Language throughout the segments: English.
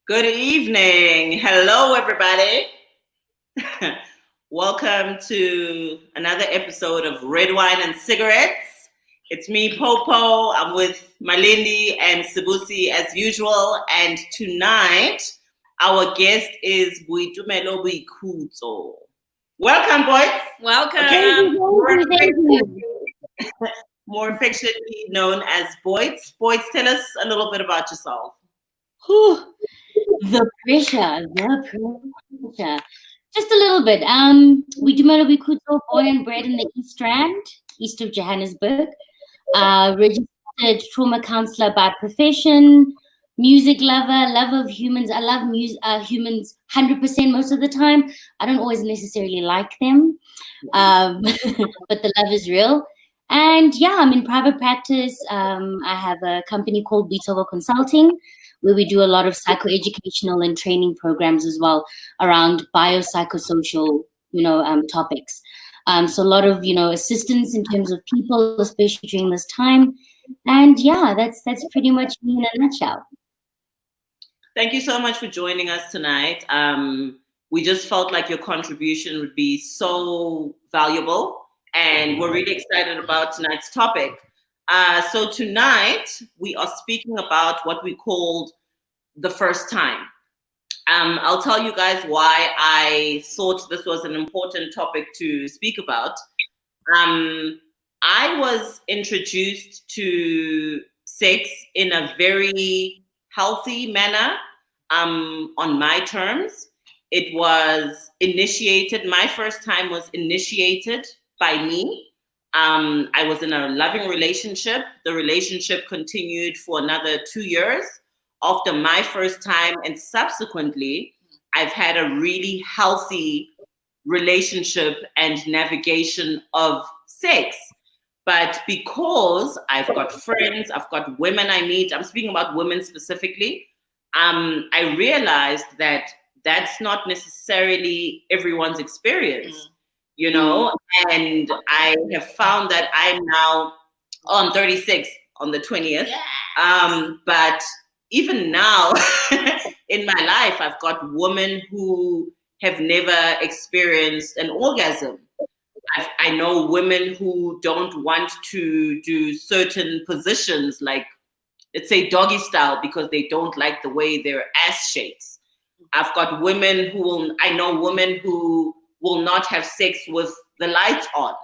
Good evening. Hello, everybody. Welcome to another episode of Red Wine and Cigarettes. It's me, Popo. I'm with Malindi and Sibusi as usual. And tonight, our guest is Buitumelo Buikutso. Welcome, boys. Welcome. Thank you. More affectionately known as Boyds. Boyds, tell us a little bit about yourself. Whew, the pressure. Just a little bit. We Kuto, born and bred in the East Rand, east of Johannesburg. Registered trauma counselor by profession, music lover of humans. I love humans 100% most of the time. I don't always necessarily like them, but the love is real. And yeah, I'm in private practice. I have a company called Beatover Consulting, where we do a lot of psychoeducational and training programs as well around biopsychosocial, topics. So a lot of, assistance in terms of people, especially during this time. And yeah, that's pretty much me in a nutshell. Thank you so much for joining us tonight. We just felt like your contribution would be so valuable, and we're really excited about tonight's topic. So tonight we are speaking about what we called the first time. I'll tell you guys why I thought this was an important topic to speak about. I was introduced to sex in a very healthy manner, on my terms. It was initiated, my first time was initiated by me. I was in a loving relationship. The relationship continued for another 2 years after my first time, and subsequently, I've had a really healthy relationship and navigation of sex. But because I've got friends, I've got women I meet, I'm speaking about women specifically, I realized that that's not necessarily everyone's experience, and I have found that I'm now on 36 on the 20th. But even now in my life, I've got women who have never experienced an orgasm. I know women who don't want to do certain positions, like, let's say, doggy style, because they don't like the way their ass shakes. I know women who will not have sex with the lights on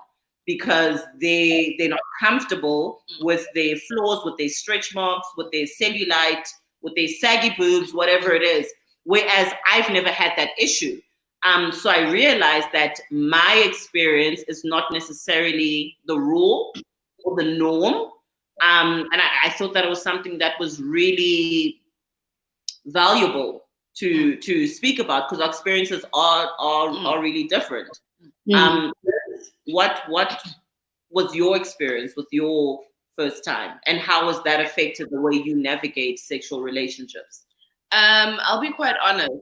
because they're not comfortable with their flaws, with their stretch marks, with their cellulite, with their saggy boobs, whatever it is. Whereas I've never had that issue. So I realized that my experience is not necessarily the rule or the norm. And I thought that it was something that was really valuable to speak about, because our experiences are really different. What was your experience with your first time, and how has that affected the way you navigate sexual relationships? I'll be quite honest.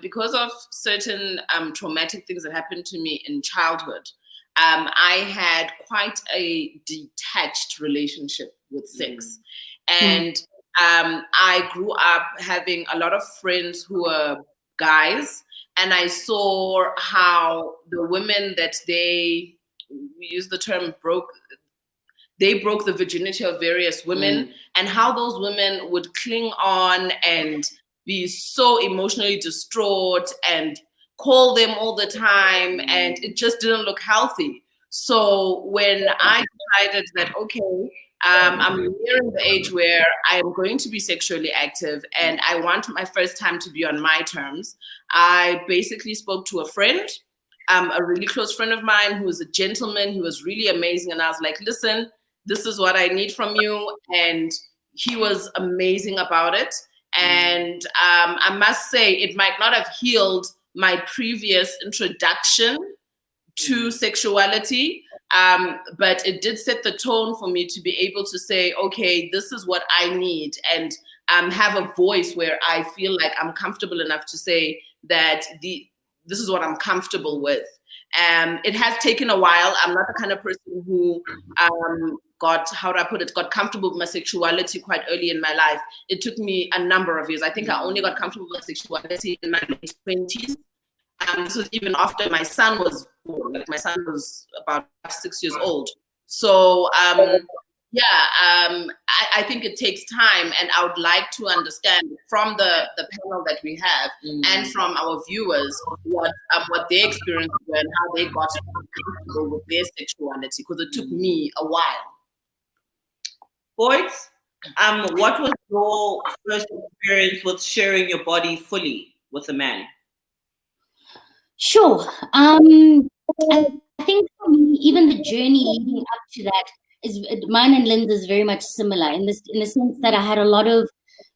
Because of certain traumatic things that happened to me in childhood, I had quite a detached relationship with sex. And I grew up having a lot of friends who were guys, and I saw how the women that we use the term broke the virginity of various women, and how those women would cling on and be so emotionally distraught and call them all the time, and it just didn't look healthy. So when I decided that, okay, I'm nearing the age where I am going to be sexually active and I want my first time to be on my terms, I basically spoke to a friend, a really close friend of mine who was a gentleman. He was really amazing. And I was like, listen, this is what I need from you. And he was amazing about it. And I must say, it might not have healed my previous introduction to sexuality, but it did set the tone for me to be able to say, okay, this is what I need, and have a voice where I feel like I'm comfortable enough to say that this is what I'm comfortable with. It has taken a while. I'm not the kind of person who got, how do I put it, got comfortable with my sexuality quite early in my life. It took me a number of years. I think I only got comfortable with sexuality in my late 20s. This was even after my son was born. Like, my son was about 6 years old. So I think it takes time, and I would like to understand from the panel that we have and from our viewers what their experience were and how they got comfortable with their sexuality, because it took me a while. Boys, what was your first experience with sharing your body fully with a man? Sure. I think for me, even the journey leading up to that is mine and Lynn's is very much similar in the sense that I had a lot of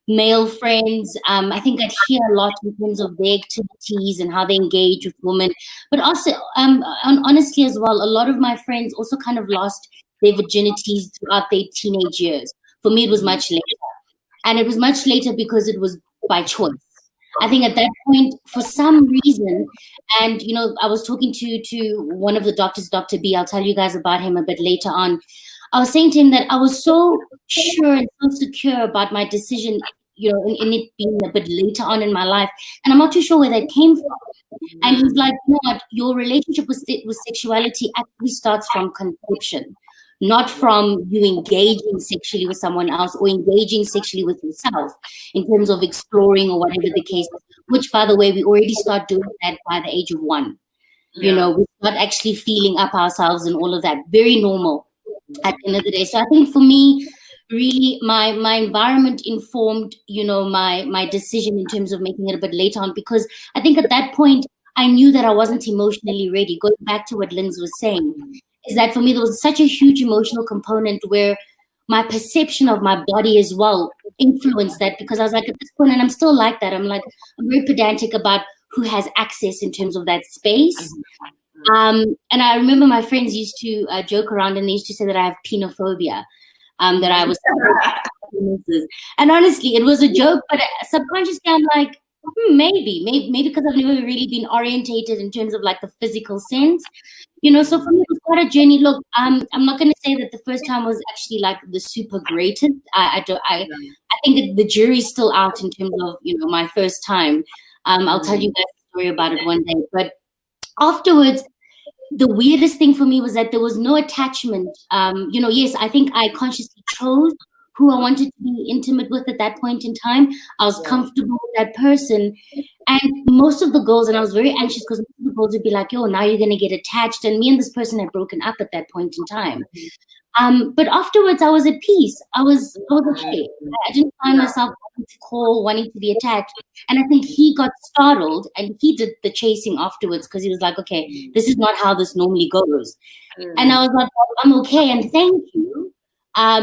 male friends. I think I'd hear a lot in terms of their activities and how they engage with women, but also honestly as well, a lot of my friends also kind of lost their virginities throughout their teenage years. For me, it was much later, and it was much later because it was by choice. I think at that point, for some reason, and I was talking to one of the doctors, Dr. B. I'll tell you guys about him a bit later on. I was saying to him that I was so sure and so secure about my decision, in it being a bit later on in my life, and I'm not too sure where that came from. And he's like, what? Your relationship with sexuality actually starts from conception, not from you engaging sexually with someone else or engaging sexually with yourself in terms of exploring or whatever the case is, which, by the way, we already start doing that by the age of 1. We start actually feeling up ourselves and all of that. Very normal at the end of the day. So I think for me, really, my environment informed, my decision in terms of making it a bit later on, because I think at that point, I knew that I wasn't emotionally ready. Going back to what Linz was saying, is that for me, there was such a huge emotional component where my perception of my body as well influenced that, because I was like, at this point, and I'm still like that, I'm very pedantic about who has access in terms of that space. And I remember my friends used to joke around, and they used to say that I have penophobia, that I was and honestly, it was a joke, but subconsciously I'm like, maybe because I've never really been orientated in terms of like the physical sense. So for me, it was quite a journey. Look, I'm not going to say that the first time was actually like the super greatest. I think the jury's still out in terms of, my first time. I'll tell you guys a story about it one day. But afterwards, the weirdest thing for me was that there was no attachment. Yes, I think I consciously chose who I wanted to be intimate with at that point in time. I was comfortable with that person. And most of the girls, and I was very anxious because most of the girls would be like, yo, now you're going to get attached. And me and this person had broken up at that point in time. But afterwards, I was at peace. I was okay. I didn't find myself wanting to call, wanting to be attached. And I think he got startled, and he did the chasing afterwards, because he was like, okay, this is not how this normally goes. And I was like, well, I'm okay, and thank you.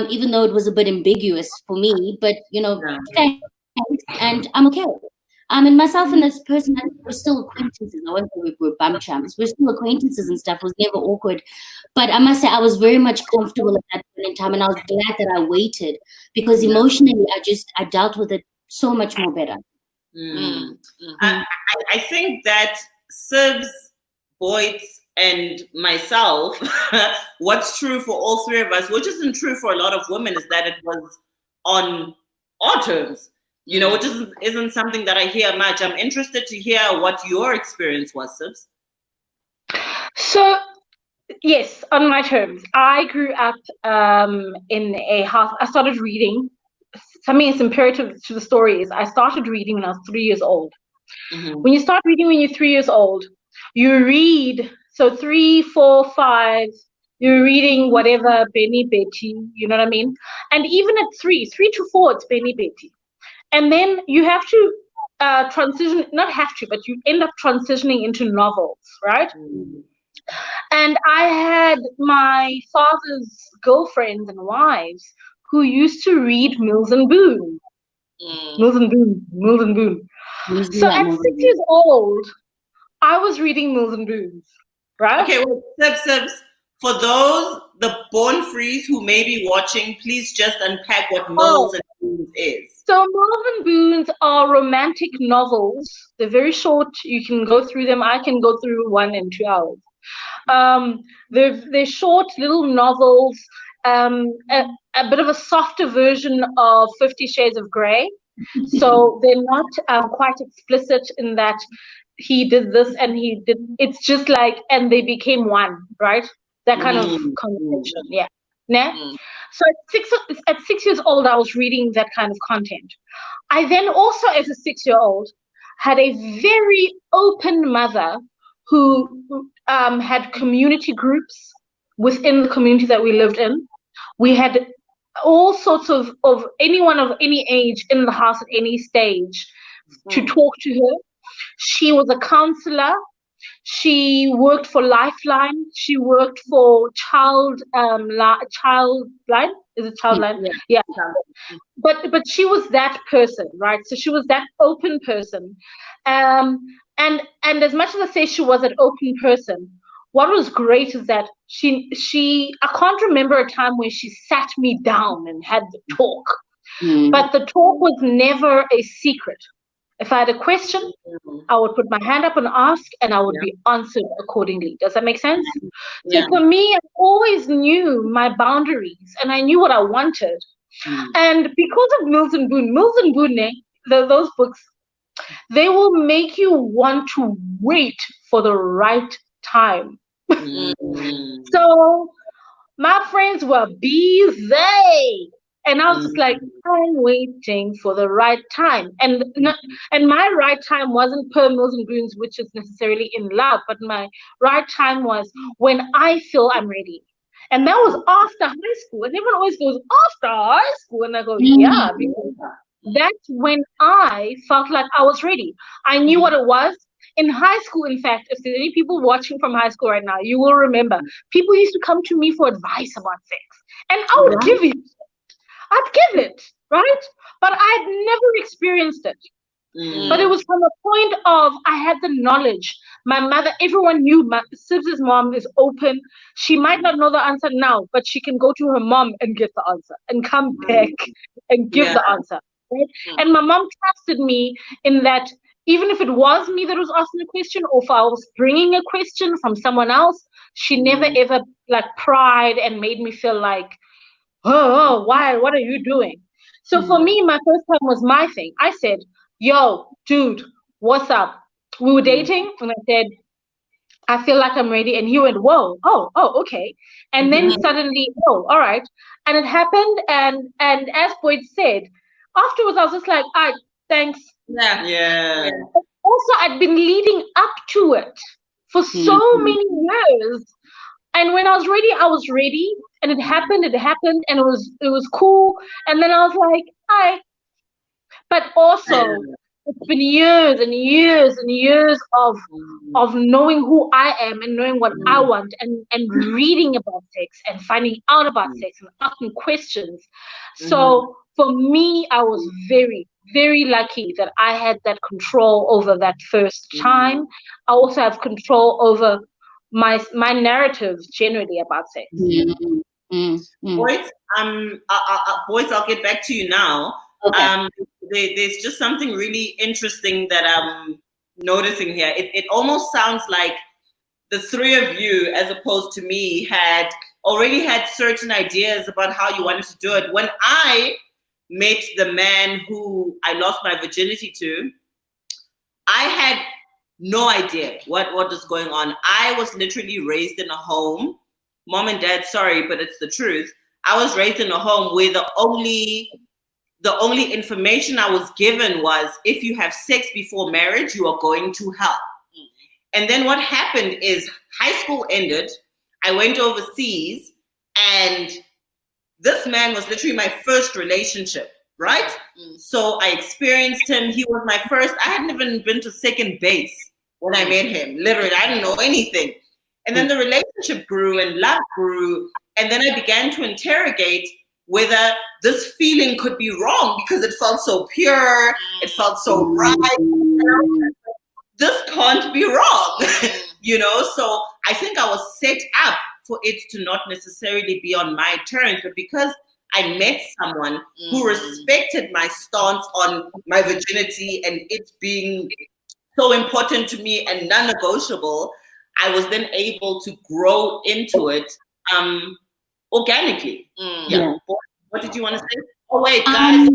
Even though it was a bit ambiguous for me, but thanks, and I'm okay. And myself and this person, we're still acquaintances. I won't say we're bum champs. We're still acquaintances and stuff. It was never awkward. But I must say, I was very much comfortable at that point in time, and I was glad that I waited, because emotionally, I dealt with it so much more better. I think that Sibs, Boyd, and myself, what's true for all three of us, which isn't true for a lot of women, is that it was on our terms, which isn't something that I hear much. I'm interested to hear what your experience was, Sibs. So, yes, on my terms. I grew up in a house. I started reading. Something that's imperative to the story is I started reading when I was 3 years old. When you start reading when you're 3 years old, you read, so 3, 4, 5, you're reading whatever, Benny Betty, you know what I mean? And even at 3 to 4, it's Benny Betty. And then you have to transition, not have to, but you end up transitioning into novels, right? And I had my father's girlfriends and wives who used to read Mills and Boon. Mills and Boon. So at 6 years old, I was reading Mills and Boons, right? Okay, well, Sibs, for those, the Born Frees who may be watching, please just unpack what Mills and Boons is. So Mills and Boons are romantic novels. They're very short. You can go through them. I can go through 1 in 2 hours. They're short little novels. a bit of a softer version of 50 Shades of Grey. So they're not quite explicit in that he did this and he did. It's just like, and they became one, right? That kind of conversation, yeah. Nah? So at 6 years old, I was reading that kind of content. I then also, as a 6-year-old, had a very open mother who had community groups within the community that we lived in. We had all sorts of anyone of any age in the house at any stage to talk to her. She was a counselor. She worked for Lifeline. She worked for Childline. Is it Childline? Yeah. But she was that person, right? So she was that open person. And as much as I say she was an open person, what was great is that she I can't remember a time when she sat me down and had the talk. But the talk was never a secret. If I had a question, I would put my hand up and ask, and I would be answered accordingly. Does that make sense? So for me, I always knew my boundaries, and I knew what I wanted. And because of Mills and Boon, those books, they will make you want to wait for the right time. So my friends were busy. And I was just like, I'm waiting for the right time. And my right time wasn't per Mills and Boons, which is necessarily in love, but my right time was when I feel I'm ready. And that was after high school. And everyone always goes, after high school. And I go, yeah, because that's when I felt like I was ready. I knew what it was. In high school, in fact, if there's any people watching from high school right now, you will remember, people used to come to me for advice about sex. And I would give it. I'd give it, right? But I'd never experienced it. But it was from a point of I had the knowledge. My mother, everyone knew my Sibs' mom is open. She might not know the answer now, but she can go to her mom and get the answer and come back and give the answer. Right? And my mom trusted me in that even if it was me that was asking the question, or if I was bringing a question from someone else, she never ever like pried and made me feel like, oh, why? What are you doing? So for me, my first time was my thing. I said, yo, dude, what's up? We were dating, and I said, I feel like I'm ready. And he went, whoa, oh, okay. And then suddenly, oh, all right. And it happened. And as Boyd said, afterwards, I was just like, all right, thanks. Yeah. Also, I'd been leading up to it for so many years. And when I was ready, and it happened, and it was cool. And then I was like, hi. But also, it's been years and years and years of knowing who I am and knowing what I want and reading about sex and finding out about sex and asking questions. So for me, I was very, very lucky that I had that control over that first time. I also have control over my narratives generally about sex. Boys, boys, I'll get back to you now. Okay. There's just something really interesting that I'm noticing here. It almost sounds like the three of you, as opposed to me, had already had certain ideas about how you wanted to do it. When I met the man who I lost my virginity to, I had no idea what was going on. I was literally raised in a home. Mom and dad, sorry, but it's the truth. I was raised in a home where the only information I was given was, if you have sex before marriage, you are going to hell. And then what happened is high school ended. I went overseas, and this man was literally my first relationship, right? So I experienced him. He was my first. I hadn't even been to second base when I met him. Literally, I didn't know anything. And then the relationship grew and love grew. And then I began to interrogate whether this feeling could be wrong, because it felt so pure. It felt so right. This can't be wrong, So I think I was set up for it to not necessarily be on my terms, but because I met someone who respected my stance on my virginity and it being so important to me and non-negotiable, I was then able to grow into it. organically. Yeah. What did you want to say? Oh wait, guys,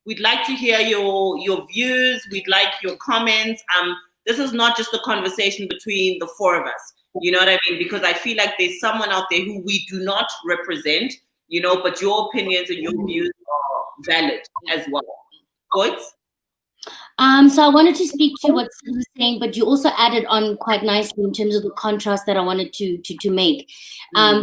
we'd like to hear your views. We'd like your comments. This is not just a conversation between the four of us. You know what I mean? Because I feel like there's someone out there who we do not represent, you know, but your opinions and your views are valid as well. Thoughts? So I wanted to speak to what Sid was saying, but you also added on quite nicely in terms of the contrast that I wanted to make.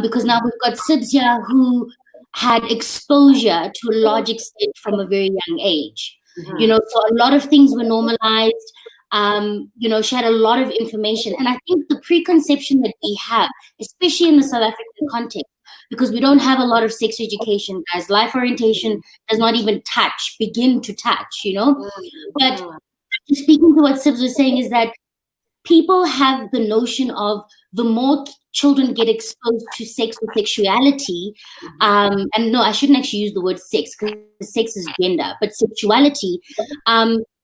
Because now we've got Sibs here who had exposure to a large extent from a very young age. You know, so a lot of things were normalized. You know, she had a lot of information. And I think the preconception that we have, especially in the South African context, because we don't have a lot of sex education, guys. Life orientation does not even begin to touch, you know. But speaking to what Sibs was saying is that people have the notion of the more children get exposed to sex or sexuality, and no, I shouldn't actually use the word sex because sex is gender, but sexuality,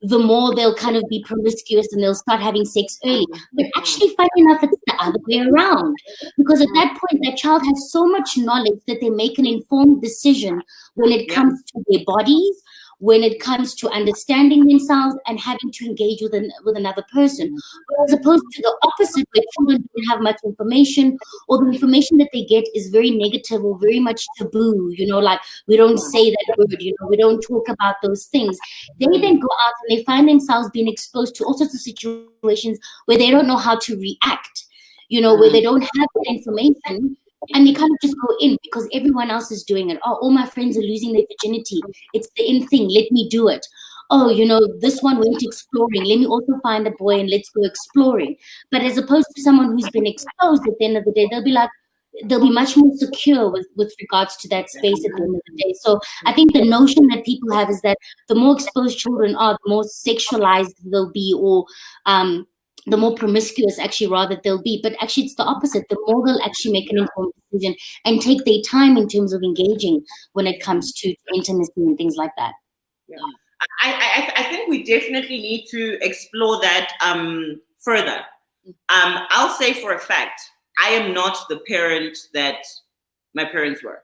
the more they'll kind of be promiscuous and they'll start having sex early. But actually, funny enough, it's the other way around. Because at that point, that child has so much knowledge that they make an informed decision when it comes to their bodies, when it comes to understanding themselves and having to engage with another person, as opposed to the opposite, where children don't have much information, or the information that they get is very negative or very much taboo. You know, like we don't say that word. You know, we don't talk about those things. They then go out and they find themselves being exposed to all sorts of situations where they don't know how to react. You know, where they don't have that information. And they kind of just go in because everyone else is doing it. Oh, all my friends are losing their virginity. It's the in thing. Let me do it. Oh, you know, this one went exploring. Let me also find a boy and let's go exploring. But as opposed to someone who's been exposed, at the end of the day, they'll be much more secure with regards to that space at the end of the day. So I think the notion that people have is that the more exposed children are, the more sexualized they'll be, or the more promiscuous actually rather they'll be. But actually it's the opposite. The more they'll actually make an informed decision and take their time in terms of engaging when it comes to intimacy and things like that. Yeah. I think we definitely need to explore that further. I'll say for a fact, I am not the parent that my parents were.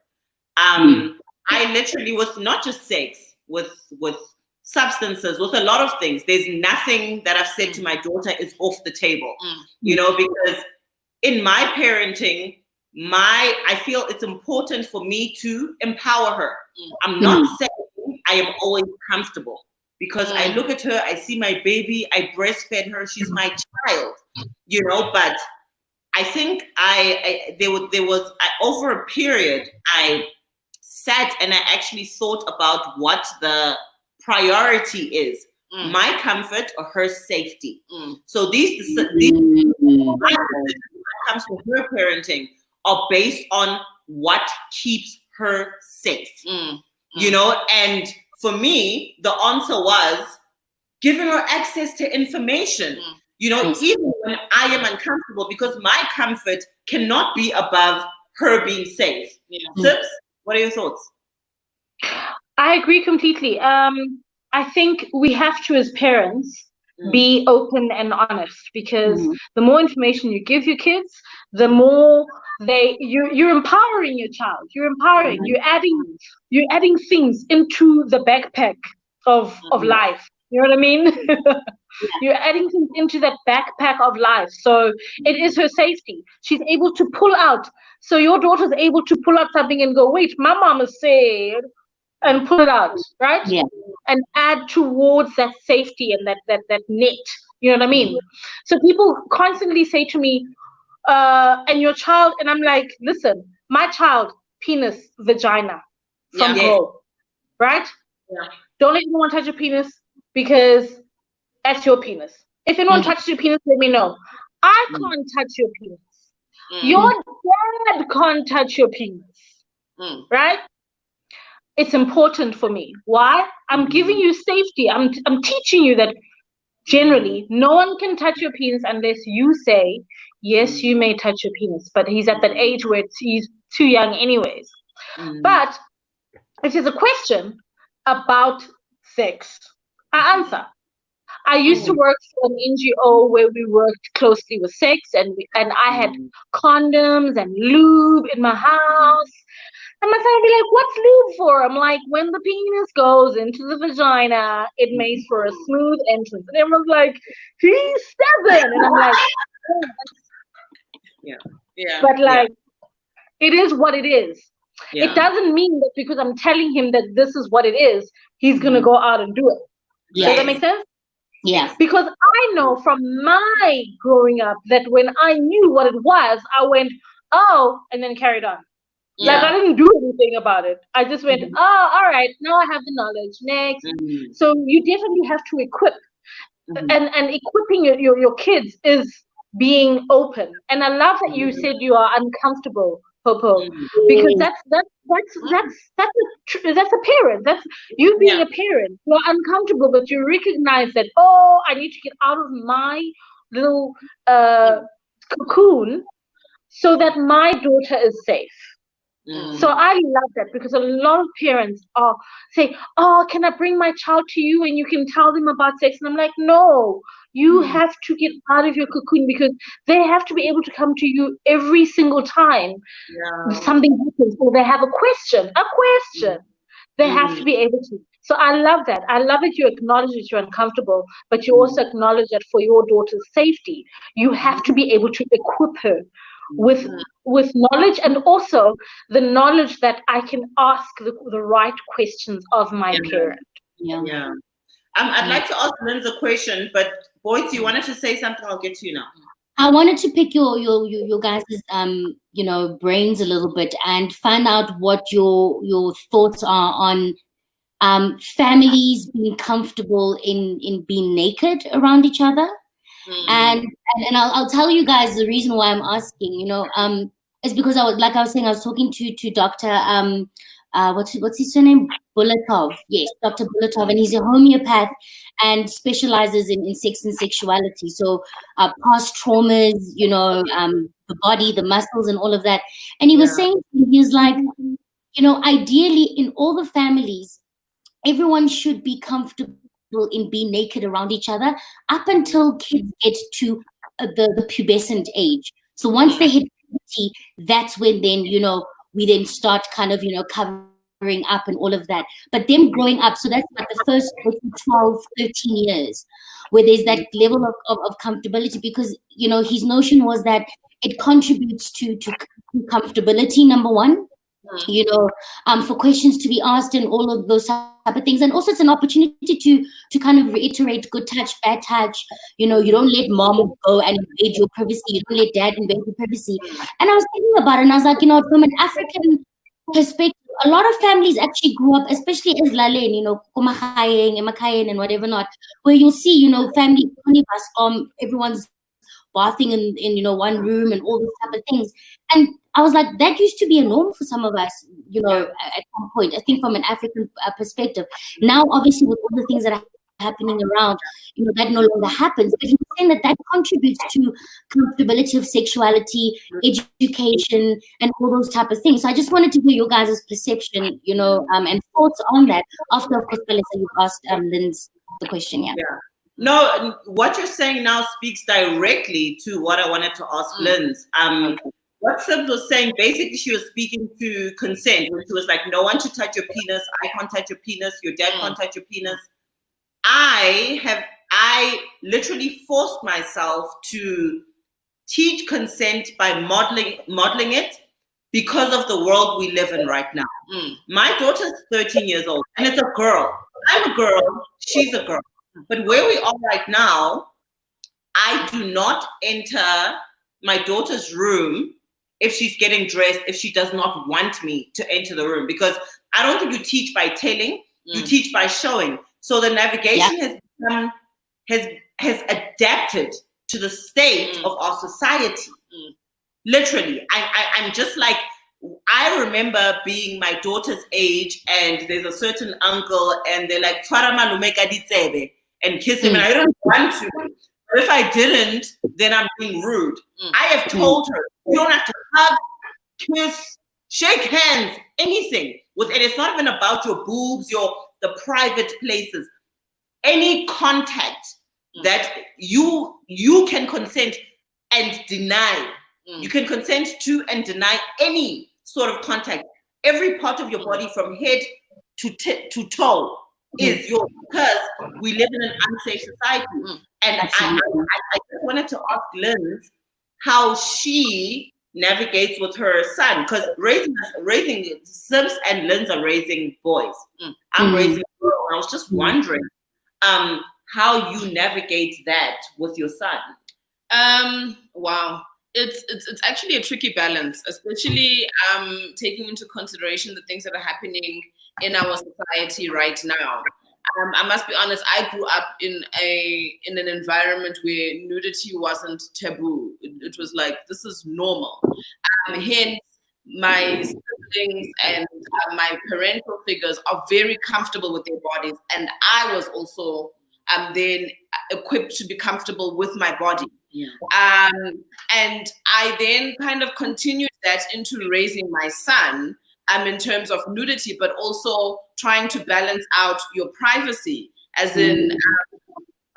I literally, with not just sex, with substances, with a lot of things, there's nothing that I've said to my daughter is off the table, you know, because in my parenting, I feel it's important for me to empower her. I'm not saying I am always comfortable, because I look at her, I see my baby, I breastfed her, she's my child, you know, but I think there was over a period, I sat and I actually thought about what the priority is, my comfort or her safety. So these when it comes to her parenting are based on what keeps her safe, you know. And for me, the answer was giving her access to information, you know, even when I am uncomfortable, because my comfort cannot be above her being safe. Sibs, what are your thoughts? I agree completely. I think we have to, as parents, be open and honest, because the more information you give your kids, the more you're empowering your child. You're empowering. You're adding things into the backpack of life. You know what I mean? You're adding things into that backpack of life. So it is her safety. She's able to pull out. So your daughter's able to pull out something and go, wait, my mama said, and pull it out, right? Yeah. And add towards that safety and that net. You know what I mean? So people constantly say to me, and your child, and I'm like, listen, my child, penis, vagina, from go, right? Yeah. Don't let anyone touch your penis, because that's your penis. If anyone touches your penis, let me know. I can't touch your penis. Your dad can't touch your penis, right? It's important for me. Why? I'm giving you safety. I'm teaching you that generally no one can touch your penis unless you say, yes, you may touch your penis, but he's at that age where he's too young anyways. But if there's a question about sex, I answer. I used to work for an NGO where we worked closely with sex, and I had condoms and lube in my house. And my son would be like, "What's lube for?" I'm like, "When the penis goes into the vagina, it makes for a smooth entrance." And everyone's like, "He's 7," and I'm like, "Oh, Yeah. but like, it is what it is. Yeah. It doesn't mean that because I'm telling him that this is what it is, he's gonna go out and do it." Does that make sense? Yeah. Because I know from my growing up that when I knew what it was, I went, "Oh," and then carried on. Like, I didn't do anything about it. I just went, "Oh, all right, now I have the knowledge. Next." So you definitely have to equip, and equipping your kids is being open. And I love that you said you are uncomfortable, Popo, because that's a parent. That's you being a parent. You're uncomfortable, but you recognize that, oh, I need to get out of my little cocoon so that my daughter is safe. So I love that, because a lot of parents say, "Oh, can I bring my child to you and you can tell them about sex?" And I'm like, "No, you have to get out of your cocoon, because they have to be able to come to you every single time something happens or they have a question. They have to be able to." So I love that. I love that you acknowledge that you're uncomfortable, but you also acknowledge that for your daughter's safety, you have to be able to equip her with knowledge, and also the knowledge that I can ask the right questions of my parent. Yeah. I'd like to ask Linz a question, but Boyd, you wanted to say something. I'll get to you now. I wanted to pick your guys' brains a little bit and find out what your thoughts are on families being comfortable in being naked around each other. And I'll tell you guys the reason why I'm asking, is because I was saying, I was talking to Dr. What's his surname? Bulatov. Yes, Dr. Bulatov, and he's a homeopath and specializes in sex and sexuality. So past traumas, the body, the muscles, and all of that. And he was saying, he was like, ideally in all the families, everyone should be comfortable in being naked around each other up until kids get to the pubescent age. So once they hit puberty, that's when then, we then start kind of, covering up and all of that. But them growing up, so that's like the first 12, 13 years where there's that level of comfortability, because, his notion was that it contributes to comfortability, number one. For questions to be asked and all of those type of things. And also it's an opportunity to kind of reiterate good touch, bad touch. You don't let mom go and invade your privacy. You don't let dad invade your privacy. And I was thinking about it, and I was like, from an African perspective, a lot of families actually grew up, especially as Lalen, Kumakayeng, and whatever not, where you'll see, family, everyone's bathing in one room and all those type of things. And I was like, that used to be a norm for some of us, at some point, I think from an African perspective. Now, obviously, with all the things that are happening around, that no longer happens. But he was saying that contributes to comfortability of sexuality, education, and all those type of things. So I just wanted to hear your guys' perception, and thoughts on that. After, of course, Melissa, you've asked Lynn's the question, No, what you're saying now speaks directly to what I wanted to ask Linz. What Sib was saying, basically she was speaking to consent, when she was like, no one should touch your penis, I can't touch your penis, your dad can't touch your penis. I literally forced myself to teach consent by modeling it because of the world we live in right now. My daughter's 13 years old and it's a girl. I'm a girl, she's a girl. But where we are right now, I do not enter my daughter's room if she's getting dressed, if she does not want me to enter the room, because I don't think you teach by telling, you teach by showing. So the navigation has adapted to the state of our society. Literally, I'm just like, I remember being my daughter's age and there's a certain uncle and they're like, "Twara malume ka ditsebe," and kiss him, and I don't want to. But if I didn't, then I'm being rude. I have told her, you don't have to hug, kiss, shake hands, anything. And it's not even about your boobs, the private places. Any contact that you can consent and deny. You can consent to and deny any sort of contact. Every part of your body from head to toe is yours, because we live in an unsafe society. And I just wanted to ask Linz how she navigates with her son, because raising Sims and Linz are raising boys. I'm raising a girl. I was just wondering how you navigate that with your son. Wow. It's actually a tricky balance, especially taking into consideration the things that are happening in our society right now. I must be honest, I grew up in an environment where nudity wasn't taboo. It was like, this is normal. Hence, my siblings and my parental figures are very comfortable with their bodies, and I was also then equipped to be comfortable with my body. And I then kind of continued that into raising my son, in terms of nudity, but also trying to balance out your privacy, as in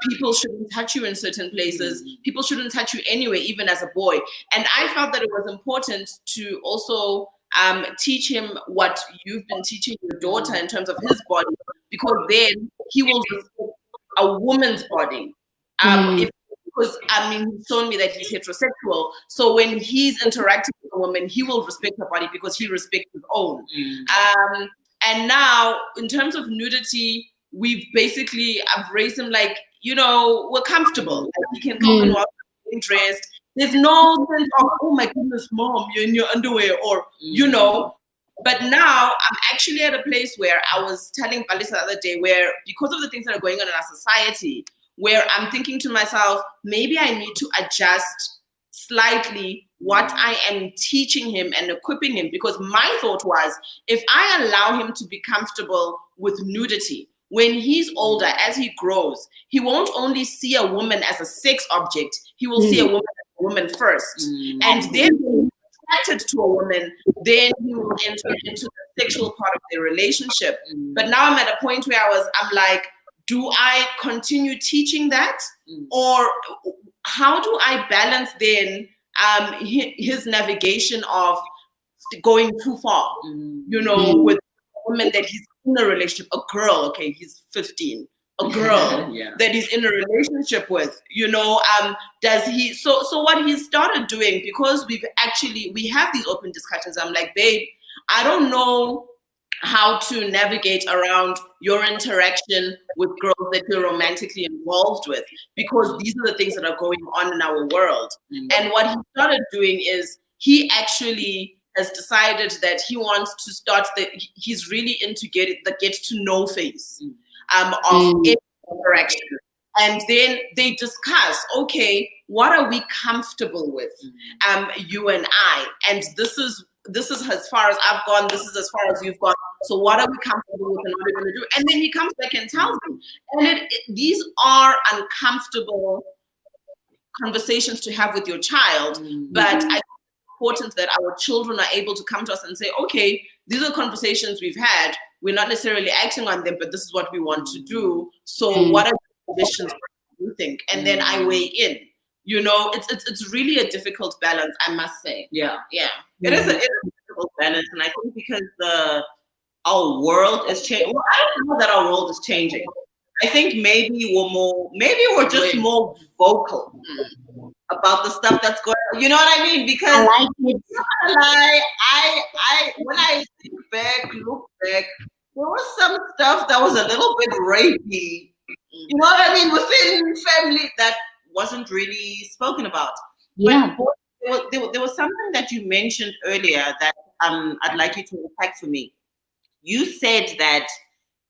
people shouldn't touch you in certain places. People shouldn't touch you anyway, even as a boy. And I felt that it was important to also teach him what you've been teaching your daughter in terms of his body, because then he will respect a woman's body. Because he's shown me that he's heterosexual. So when he's interacting with a woman, he will respect her body because he respects his own. And now, in terms of nudity, I've raised him like, we're comfortable. Like, he can come and walk dressed. There's no sense of, oh my goodness, mom, you're in your underwear, or, But now I'm actually at a place where I was telling Balisa the other day, where because of the things that are going on in our society, where I'm thinking to myself, maybe I need to adjust slightly what I am teaching him and equipping him. Because my thought was, if I allow him to be comfortable with nudity, when he's older, as he grows, he won't only see a woman as a sex object, he will see a woman as a woman first. And then when he's attracted to a woman, then he will enter into the sexual part of their relationship. But now I'm at a point where I'm like, do I continue teaching that? Or how do I balance then his navigation of going too far, with a woman that he's in a relationship, a girl, okay, he's 15, a girl that he's in a relationship with, does he, so what he started doing, because we have these open discussions, I'm like, babe, I don't know how to navigate around your interaction with girls that you're romantically involved with, because these are the things that are going on in our world. And what he started doing is he actually has decided that he wants to start he's really into the get to know phase of interaction. And then they discuss, okay, what are we comfortable with, you and I? And this is as far as I've gone, this is as far as you've gone. So what are we comfortable with and what are we going to do? And then he comes back and tells me. And these are uncomfortable conversations to have with your child, but I think it's important that our children are able to come to us and say, okay, these are conversations we've had. We're not necessarily acting on them, but this is what we want to do. So what are the conditions you think? And then I weigh in. It's really a difficult balance, I must say. Yeah. It is a difficult balance, and I think because our world is changing. Well, I don't know that our world is changing. I think maybe we're just more vocal about the stuff that's going on. You know what I mean? Because I like it. I when I look back, there was some stuff that was a little bit rapey. You know what I mean? Within family that wasn't really spoken about. Yeah. But there was something that you mentioned earlier that I'd like you to unpack for me. You said that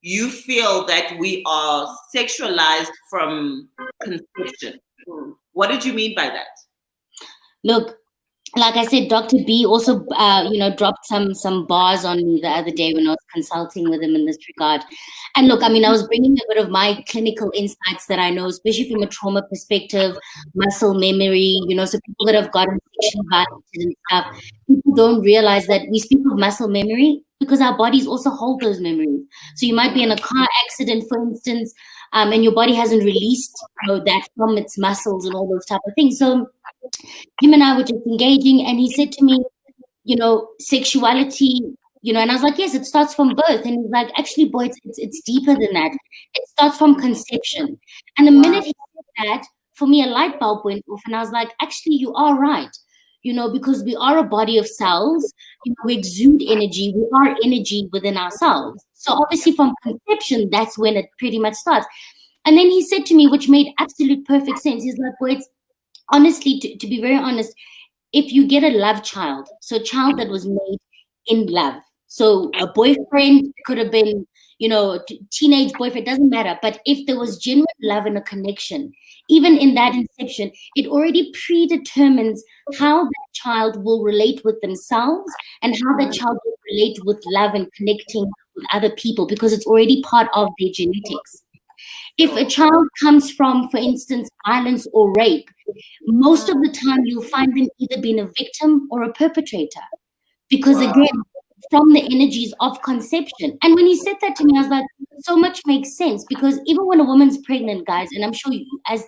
you feel that we are sexualized from conception. What did you mean by that? Look, like I said, Dr. B also, dropped some bars on me the other day when I was consulting with him in this regard. And look, I was bringing a bit of my clinical insights that I know, especially from a trauma perspective, muscle memory, so people that have gotten sexually violated and stuff, people don't realize that we speak of muscle memory because our bodies also hold those memories. So you might be in a car accident, for instance, and your body hasn't released, that from its muscles and all those type of things. So him and I were just engaging, and he said to me, sexuality, and I was like, yes, it starts from birth. And he's like, actually, boy, it's deeper than that. It starts from conception. And the minute he said that, for me, a light bulb went off, and I was like, actually, you are right. Because we are a body of cells, we exude energy, we are energy within ourselves. So obviously from conception, that's when it pretty much starts. And then he said to me, which made absolute perfect sense, he's like, well, it's honestly, to be very honest, if you get a love child, so a child that was made in love, so a boyfriend could have been, teenage boyfriend, doesn't matter. But if there was genuine love and a connection, even in that inception, it already predetermines how that child will relate with themselves and how that child will relate with love and connecting with other people, because it's already part of their genetics. If a child comes from, for instance, violence or rape, most of the time you'll find them either being a victim or a perpetrator. Because again, from the energies of conception. And when he said that to me, I was like, so much makes sense, because even when a woman's pregnant, guys, and I'm sure you as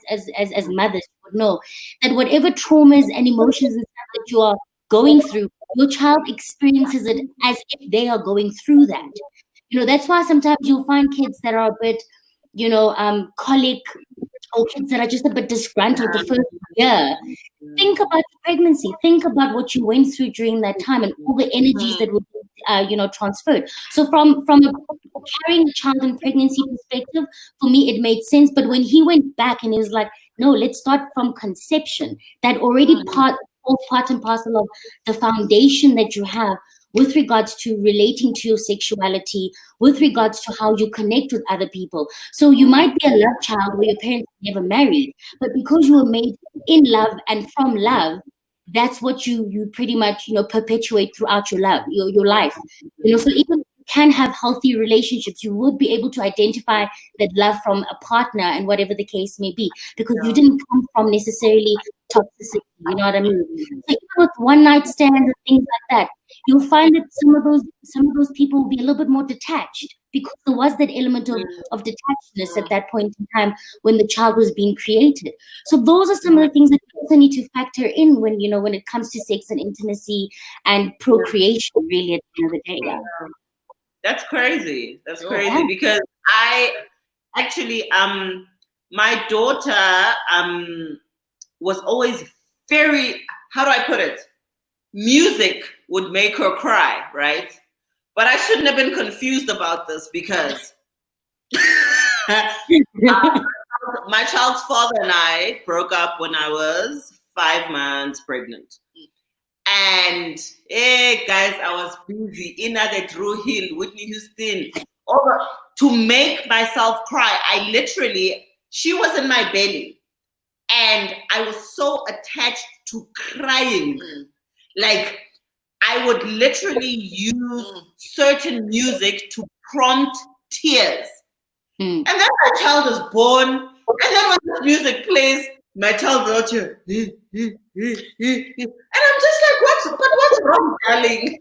mothers would know that whatever traumas and emotions and stuff that you are going through, your child experiences it as if they are going through that. That's why sometimes you'll find kids that are a bit, colic, or kids that are just a bit disgruntled the first year. Think about your pregnancy. Think about what you went through during that time and all the energies that were, transferred. So from a carrying a child in pregnancy perspective, for me, it made sense. But when he went back and he was like, no, let's start from conception, that already all part and parcel of the foundation that you have with regards to relating to your sexuality, with regards to how you connect with other people. So you might be a love child where your parents never married, but because you were made in love and from love, that's what you pretty much, perpetuate throughout your life. So even if you can have healthy relationships, you would be able to identify that love from a partner and whatever the case may be, because you didn't come from necessarily toxicity, you know what I mean? So even with one night stands and things like that, you'll find that some of those people will be a little bit more detached, because there was that element of detachedness at that point in time when the child was being created. So those are some of the things that you also need to factor in when it comes to sex and intimacy and procreation, really, at the end of the day. Yeah. That's crazy. That's crazy, because I actually my daughter was always very, how do I put it? Music would make her cry, right? But I shouldn't have been confused about this, because my child's father and I broke up when I was 5 months pregnant. And guys, I was busy in the Drew Hill, Whitney Houston, to make myself cry. She was in my belly, and I was so attached to crying. Like, I would literally use certain music to prompt tears. And then my child is born, and then when this music plays, my child is out here. And I'm just like, what's wrong, darling?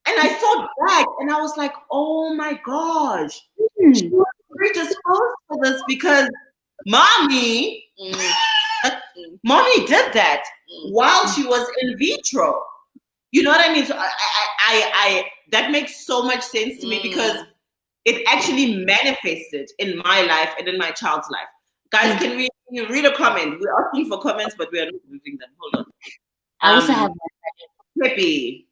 And I thought back, and I was like, oh my gosh, she was predisposed for this, because mommy did that while she was in vitro. You know what I mean? So I that makes so much sense to me, because it actually manifested in my life and in my child's life. Guys, can we read a comment? We're asking for comments, but we are not reading them. Hold on. I also have Pepe.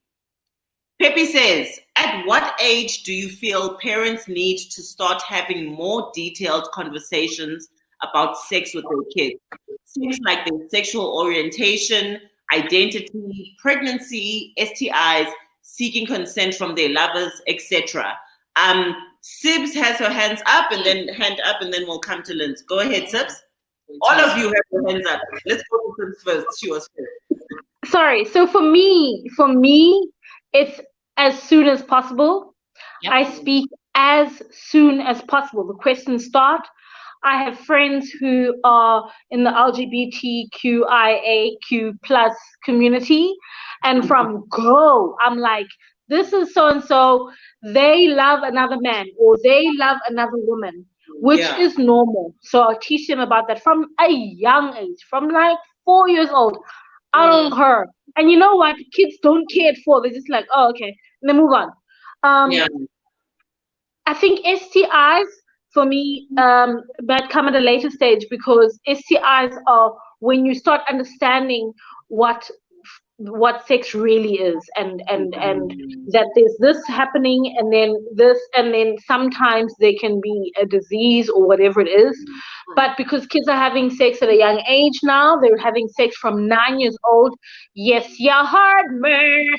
Pepe says, at what age do you feel parents need to start having more detailed conversations about sex with their kids? Things like their sexual orientation, identity, pregnancy, STIs, seeking consent from their lovers, etc. Sibs has her hands up, and then we'll come to Linz. Go ahead, Sibs. All of you have your hands up. Let's go to Sibs first. She was first. Sorry. So for me, it's as soon as possible. Yep. I speak as soon as possible. The questions start. I have friends who are in the LGBTQIAQ+ community, and from go, I'm like, this is so and so. They love another man, or they love another woman. which Yeah. is normal. So I'll teach them about that from a young age, from like 4 years old. I don't her. And you know what? Kids don't care at 4. They're just like, oh, okay. And then move on. Yeah. I think STIs for me might come at a later stage, because STIs are when you start understanding what sex really is, and that there's this happening, and then this, and then sometimes there can be a disease or whatever it is. But because kids are having sex at a young age now, they're having sex from 9 years old. Yes, you heard me.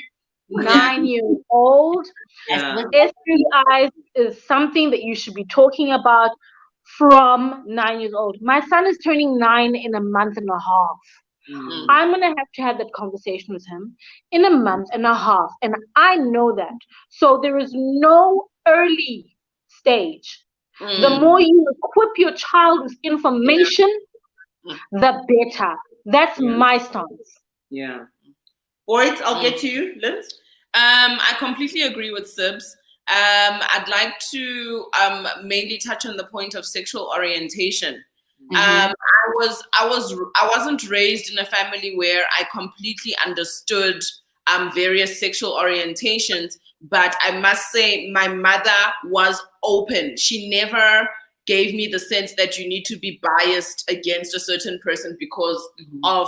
9 years old. Yeah. STIs is something that you should be talking about from 9 years old. My son is turning 9 in a month and a half. I'm going to have that conversation with him in a month and a half. And I know that. So there is no early stage. The more you equip your child with information, the better. That's my stance. Yeah. Boyd, I'll get to you, Liz. I completely agree with Sibs. I'd like to mainly touch on the point of sexual orientation. I wasn't raised in a family where I completely understood various sexual orientations, but I must say my mother was open. She never gave me the sense that you need to be biased against a certain person because of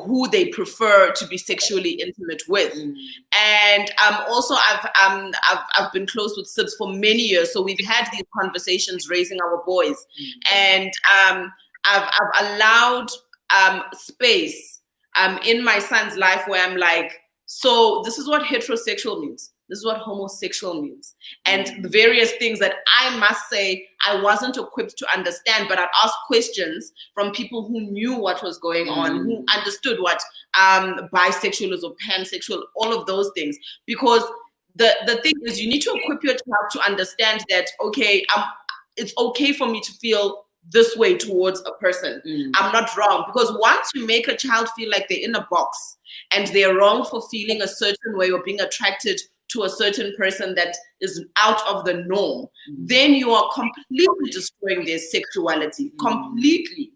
who they prefer to be sexually intimate with. And also I've been close with Sibs for many years, so we've had these conversations raising our boys. And I've allowed space in my son's life where I'm like, so this is what heterosexual means. This is what homosexual means. And the various things that I must say I wasn't equipped to understand, but I'd ask questions from people who knew what was going on, who understood what bisexual is or pansexual, all of those things. Because the thing is, you need to equip your child to understand that, okay, it's okay for me to feel this way towards a person. I'm not wrong. Because once you make a child feel like they're in a box and they're wrong for feeling a certain way or being attracted to a certain person that is out of the norm, then you are completely destroying their sexuality, completely.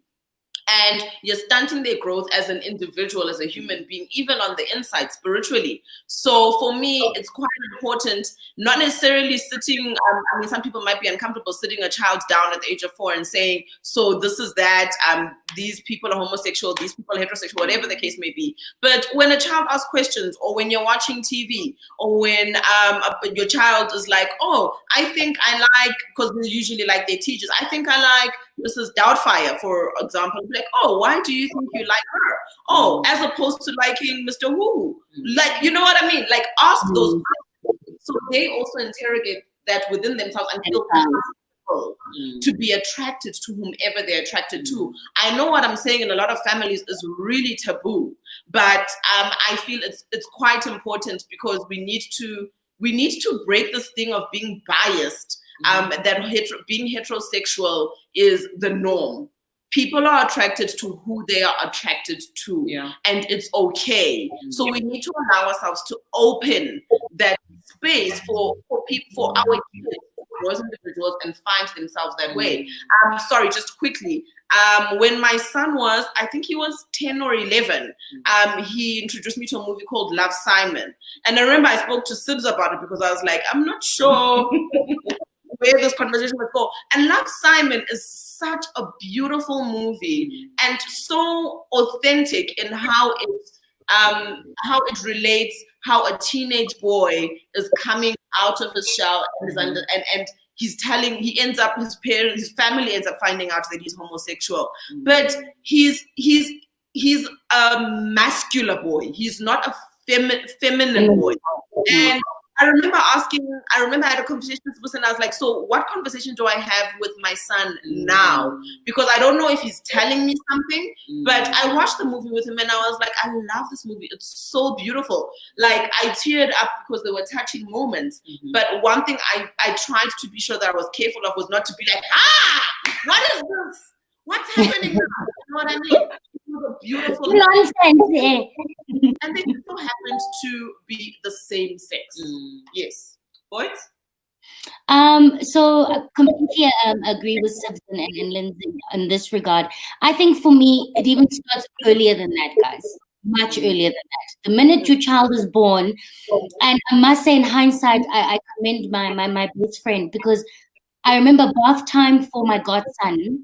And you're stunting their growth as an individual, as a human being, even on the inside, spiritually. So for me, it's quite important, not necessarily sitting, I mean, some people might be uncomfortable sitting a child down at the age of 4 and saying, so this is that, these people are homosexual, these people are heterosexual, whatever the case may be. But when a child asks questions, or when you're watching TV, or when your child is like, oh, I think I like, because we usually like their teachers, I think I like Mrs. Doubtfire, for example, like, oh, why do you think you like her? Oh, as opposed to liking Mr. Who? Like, you know what I mean? Like, ask those questions. So they also interrogate that within themselves and feel comfortable to be attracted to whomever they're attracted to. I know what I'm saying in a lot of families is really taboo, but I feel it's quite important, because we need to break this thing of being biased. That being heterosexual is the norm. People are attracted to who they are attracted to, and it's okay. So we need to allow ourselves to open that space for people, for our kids to grow as individuals and find themselves that way. Sorry, just quickly. When my son was, I think he was 10 or 11, he introduced me to a movie called Love, Simon. And I remember I spoke to Sibs about it, because I was like, I'm not sure where this conversation would go. And Love, Simon is such a beautiful movie and so authentic in how it relates, how a teenage boy is coming out of his shell and his family ends up finding out that he's homosexual. But he's a masculine boy. He's not a feminine boy. And I remember I had a conversation with this, and I was like, so what conversation do I have with my son now? Because I don't know if he's telling me something, but I watched the movie with him and I was like, I love this movie. It's so beautiful. Like, I teared up because there were touching moments. But one thing I tried to be sure that I was careful of was not to be like, what is this? What's happening now? You know what I mean? It was a beautiful nonsense. and they so happened to be the same sex. Yes. Boyd? So I completely agree with Sibs and Lindsay in this regard. I think for me, it even starts earlier than that, guys. Much earlier than that. The minute your child is born, and I must say, in hindsight, I commend my best friend, because I remember bath time for my godson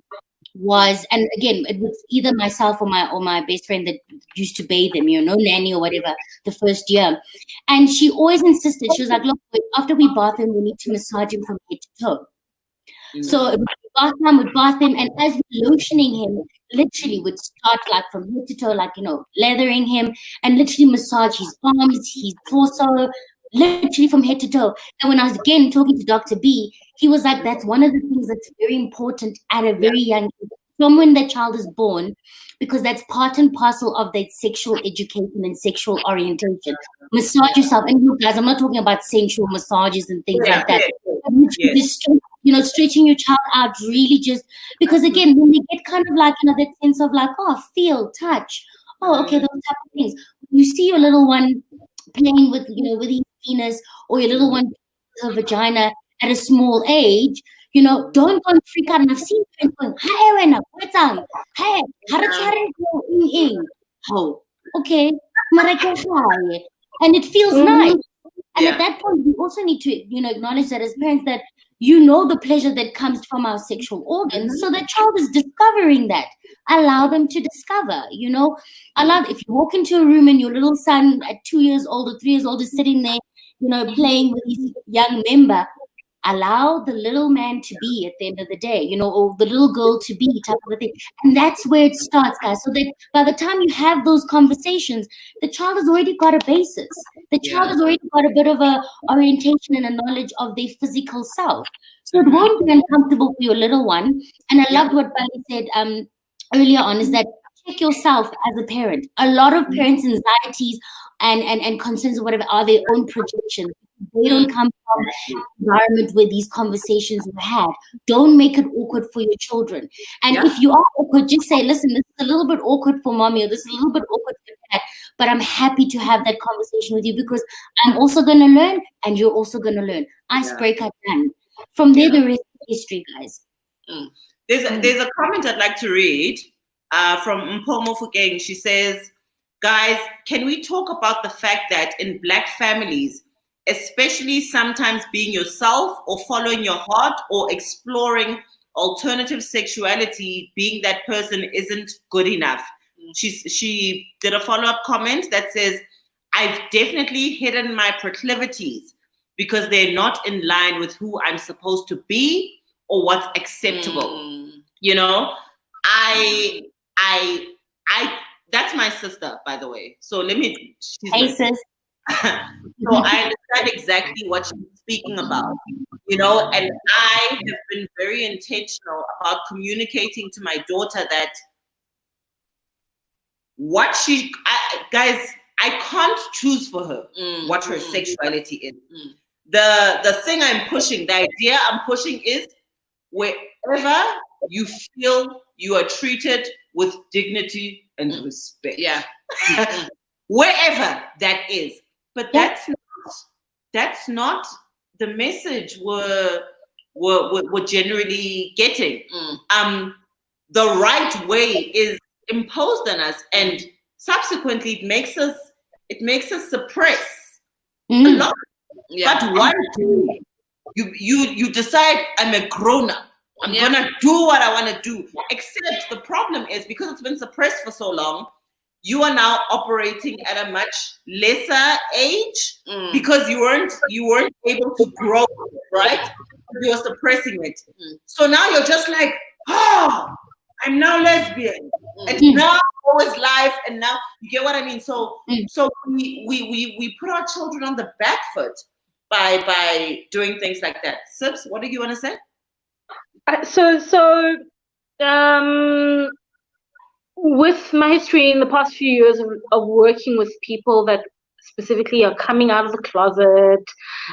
was, and again, it was either myself or my best friend that used to bathe him, no nanny or whatever, the first year. And she always insisted, she was like, look, after we bath him, we need to massage him from head to toe. So it would be bath time, would bath him, and as we're lotioning him, literally would start like from head to toe, like, leathering him, and literally massage his arms, his torso, literally from head to toe. And when I was again talking to Dr. B, he was like, that's one of the things that's very important at a very young age, from when the child is born, because that's part and parcel of that sexual education and sexual orientation. Massage yourself. And look, guys, I'm not talking about sensual massages and things like that. Stretching your child out, really, just because again, when they get kind of like, that sense of like, oh, feel, touch, oh, okay, those type of things. You see your little one playing with, with his penis, or your little one with her vagina at a small age, don't go and freak out. And I've seen parents going, hi, Wena, what's on? Hey, how? Okay, and it feels nice. And at that point, we also need to, acknowledge that as parents, that the pleasure that comes from our sexual organs. So the child is discovering that. Allow them to discover, if you walk into a room and your little son at 2 years old or 3 years old is sitting there, playing with his young member, allow the little man to be at the end of the day, or the little girl to be, type of a thing. And that's where it starts, guys. So that by the time you have those conversations, the child has already got a basis. The child has already got a bit of a orientation and a knowledge of their physical self. So it won't be uncomfortable for your little one. And I loved what Bali said earlier on, is that check yourself as a parent. A lot of parents' anxieties and concerns or whatever are their own projections. They don't come from an environment where these conversations were had. Don't make it awkward for your children. And if you are awkward, just say, listen, this is a little bit awkward for mommy, or this is a little bit awkward for dad, but I'm happy to have that conversation with you, because I'm also going to learn and you're also going to learn. Icebreaker done. From there, the rest is history, guys. There's a comment I'd like to read from Mpomo Fukeng. She says, guys, can we talk about the fact that in Black families, especially sometimes being yourself or following your heart or exploring alternative sexuality, being that person isn't good enough? She did a follow-up comment that says, I've definitely hidden my proclivities because they're not in line with who I'm supposed to be or what's acceptable. I that's my sister, by the way. So let me. Hey, sis. So I understand exactly what she's speaking about, and I have been very intentional about communicating to my daughter that guys, I can't choose for her what her sexuality is. The thing I'm pushing, the idea I'm pushing is wherever you feel you are treated with dignity and respect. Yeah. Wherever that is. But that's not the message we're generally getting. The right way is imposed on us, and subsequently it makes us suppress a lot. But one day you decide, I'm a grown-up. I'm gonna do what I want to do. Except the problem is, because it's been suppressed for so long, you are now operating at a much lesser age because you weren't able to grow, right? You were suppressing it. So now you're just like, I'm now lesbian, and now always life, and now you get what I mean. So we put our children on the back foot by doing things like that. Sips, what do you want to say? With my history in the past few years of working with people that specifically are coming out of the closet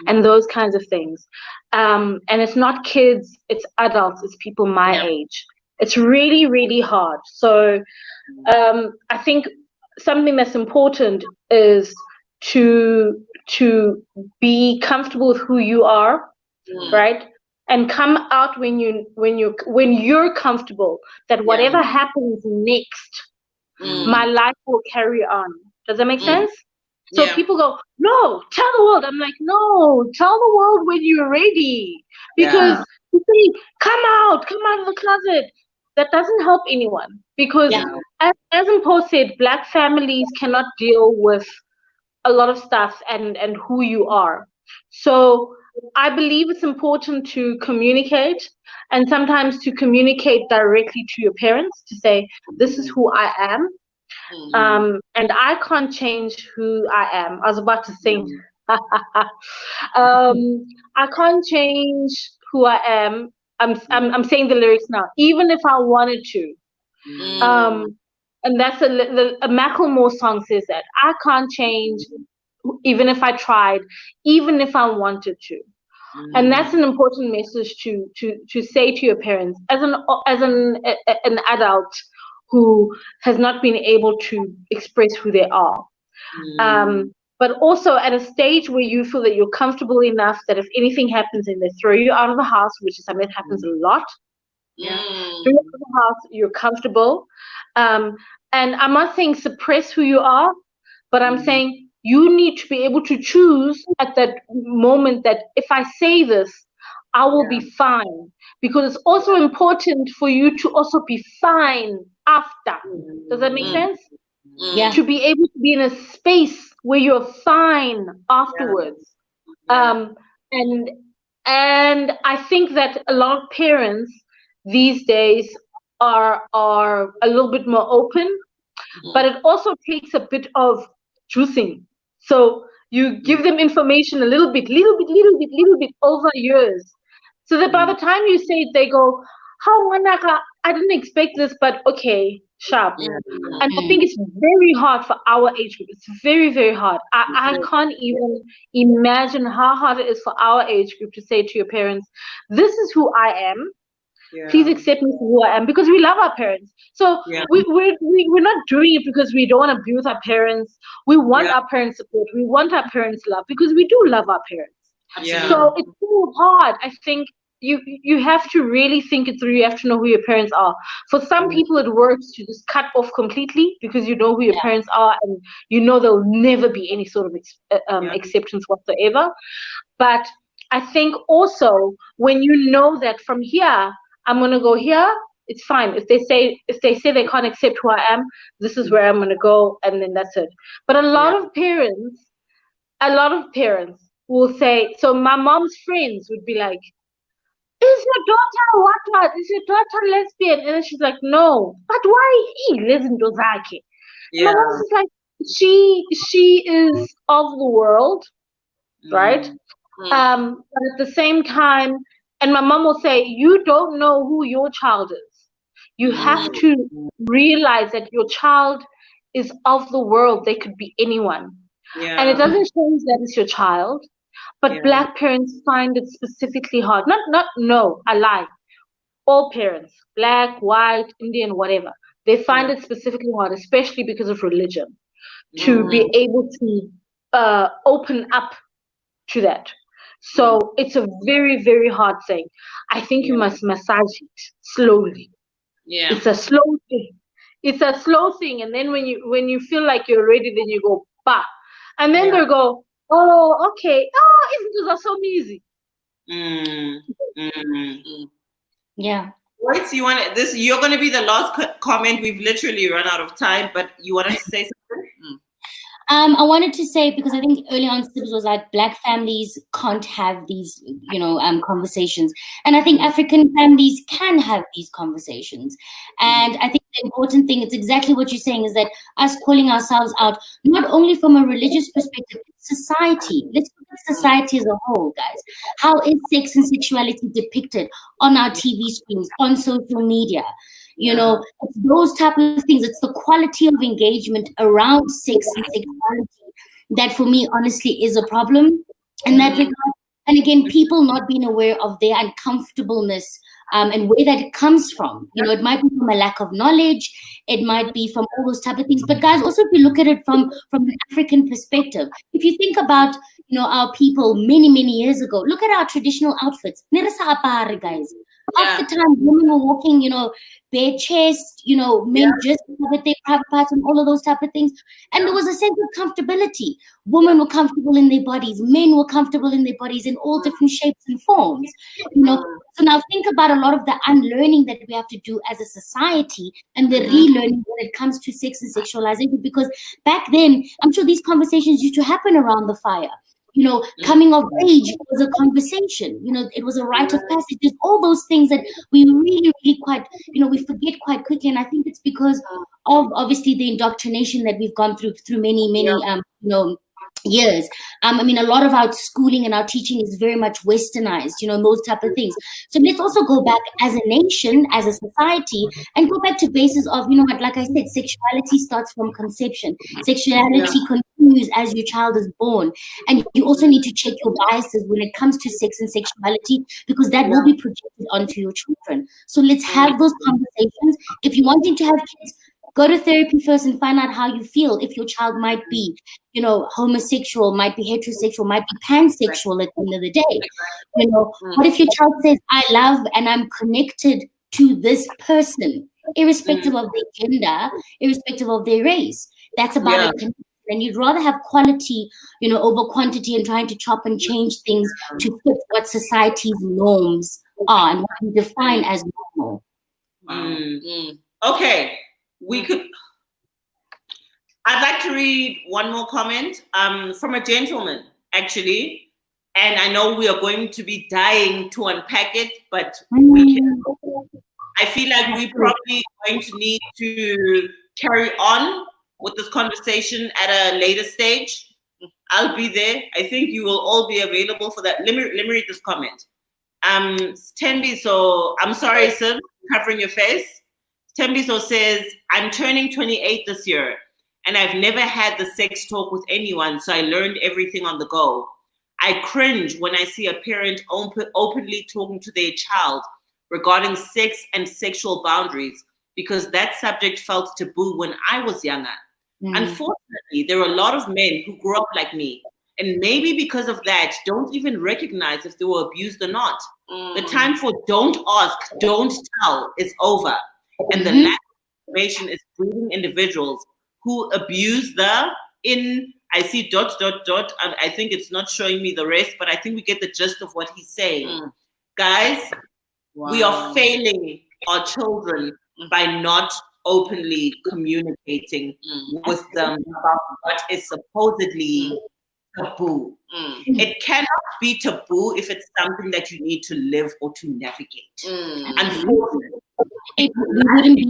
and those kinds of things, and it's not kids, it's adults, it's people my age. It's really, really hard. So I think something that's important is to be comfortable with who you are right? And come out when you're comfortable, that whatever happens next, my life will carry on. Does that make sense? So people go, no, tell the world. I'm like, no, tell the world when you're ready. Because you say, come out of the closet. That doesn't help anyone. Because as Mpo said, Black families cannot deal with a lot of stuff and who you are. So I believe it's important to communicate, and sometimes to communicate directly to your parents to say, this is who I am. And I can't change who I am. I was about to sing. I can't change who I am. I'm saying the lyrics now. Even if I wanted to. And that's a Macklemore song says that. I can't change even if I tried, even if I wanted to. And that's an important message to say to your parents as an adult who has not been able to express who they are. But also at a stage where you feel that you're comfortable enough that if anything happens and they throw you out of the house, which is something that happens a lot, throw you out of the house, you're comfortable. And I'm not saying suppress who you are, but I'm saying you need to be able to choose at that moment that if I say this, I will be fine. Because it's also important for you to also be fine after. Does that make sense? Yeah. To be able to be in a space where you're fine afterwards. And I think that a lot of parents these days are a little bit more open, but it also takes a bit of juicing. So you give them information a little bit over years, so that by the time you say it, they go, "How Wanaka? I didn't expect this, but okay, sharp." And I think it's very hard for our age group. It's very, very hard. I can't even imagine how hard it is for our age group to say to your parents, "This is who I am. Please accept me for who I am," because we love our parents. So we're not doing it because we don't want to be with our parents. We want our parents' support. We want our parents' love because we do love our parents. So it's so hard. I think you have to really think it through. You have to know who your parents are. For some people, it works to just cut off completely because you know who your parents are and you know there'll never be any sort of acceptance whatsoever. But I think also when you know that from here, I'm gonna go here, it's fine. If they say they can't accept who I am, this is where I'm gonna go, and then that's it. But a lot of parents will say, so my mom's friends would be like, "Is your daughter what? Is your daughter lesbian?" And then she's like, "No." "But why lezinto zakhe?" My mom's just like, she is of the world, right? But at the same time, and my mom will say, you don't know who your child is. You have to realize that your child is of the world. They could be anyone. And it doesn't change that it's your child. But Black parents find it specifically hard. No, I lie. All parents, Black, white, Indian, whatever, they find it specifically hard, especially because of religion, to be able to open up to that. So it's a very, very hard thing. I think you must massage it slowly. It's a slow thing. It's a slow thing. And then when you feel like you're ready, then you go, bah. And then they'll go, oh, okay. Oh, isn't this so easy? Yeah. Royce, you want this? You're going to be the last comment. We've literally run out of time, but you wanted to say something? I wanted to say, because I think early on Sibs was like Black families can't have these, conversations. And I think African families can have these conversations. And I think the important thing, it's exactly what you're saying, is that us calling ourselves out, not only from a religious perspective, society. Let's look at society as a whole, guys. How is sex and sexuality depicted on our TV screens, on social media? It's those type of things. It's the quality of engagement around sex and sexuality that, for me, honestly, is a problem in that regard. And again, people not being aware of their uncomfortableness and where that comes from. You know, it might be from a lack of knowledge, it might be from all those type of things. But guys, also if you look at it from an African perspective, if you think about, you know, our people many years ago, look at our traditional outfits. Nerasa apare, guys. Half the time, women were walking, you know, bare chest, you know, men just covered their private parts and all of those type of things. And there was a sense of comfortability. Women were comfortable in their bodies, men were comfortable in their bodies in all different shapes and forms. You know, so now think about a lot of the unlearning that we have to do as a society and the relearning when it comes to sex and sexualization. Because back then, I'm sure these conversations used to happen around the fire. You know, coming of age was a conversation. You know, it was a rite of passage. There's all those things that we really quite, you know, we forget quite quickly. And I think it's because of obviously the indoctrination that we've gone through many, you know, years. I mean, a lot of our schooling and our teaching is very much westernized, you know, those type of things. So let's also go back as a nation, as a society, and go back to basis of, you know what, like I said, sexuality starts from conception. Sexuality continues as your child is born. And you also need to check your biases when it comes to sex and sexuality, because that will be projected onto your children. So let's have those conversations. If you're wanting to have kids, go to therapy first and find out how you feel. If your child might be, you know, homosexual, might be heterosexual, might be pansexual at the end of the day. You know, what if your child says, I love and I'm connected to this person, irrespective of their gender, irrespective of their race? That's about a connection. And you'd rather have quality, you know, over quantity and trying to chop and change things to fit what society's norms are and what we define as normal. Okay. I'd like to read one more comment from a gentleman, actually. And I know we are going to be dying to unpack it, but we can. I feel like we're probably going to need to carry on with this conversation at a later stage. I'll be there. I think you will all be available for that. Let me read this comment. Tembiso, I'm sorry, sir, covering your face. Tembiso says, I'm turning 28 this year, and I've never had the sex talk with anyone, so I learned everything on the go. I cringe when I see a parent openly talking to their child regarding sex and sexual boundaries, because that subject felt taboo when I was younger. Unfortunately, there are a lot of men who grew up like me, and maybe because of that, don't even recognize if they were abused or not. The time for don't ask, don't tell is over. And the lack of information is breeding individuals who abuse I see ... I think it's not showing me the rest, but I think we get the gist of what he's saying. Guys, we are failing our children by not openly communicating with them about what is supposedly taboo. It cannot be taboo if it's something that you need to live or to navigate. Unfortunately, it wouldn't be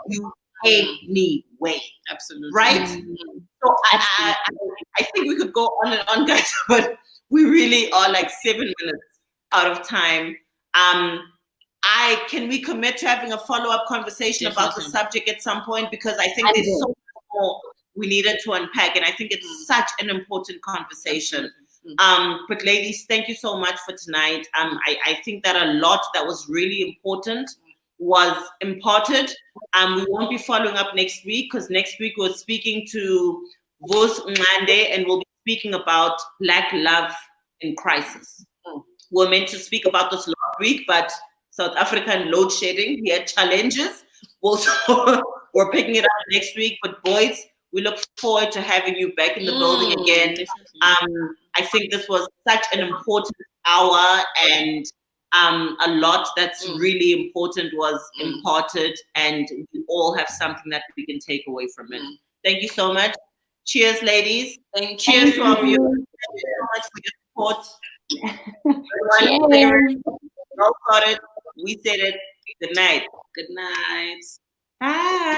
you anyway. Absolutely. Right? So I think we could go on and on, guys, but we really are like 7 minutes out of time. Can we commit to having a follow-up conversation about the subject at some point? Because I think there's so much more we needed to unpack, and I think it's such an important conversation. But ladies, thank you so much for tonight. I think that a lot that was really important was imparted. We won't be following up next week, because next week we're speaking to Vos Ngande, and we'll be speaking about Black love in crisis. We're meant to speak about this last week, but South African load shedding, we had challenges. We're picking it up next week. But boys, we look forward to having you back in the building again. I think this was such an important hour, and a lot that's really important was imparted, and we all have something that we can take away from it. Thank you so much. Cheers, ladies. Cheers to our viewers. Thank you so much for your support. We said it. Good night. Good night. Bye.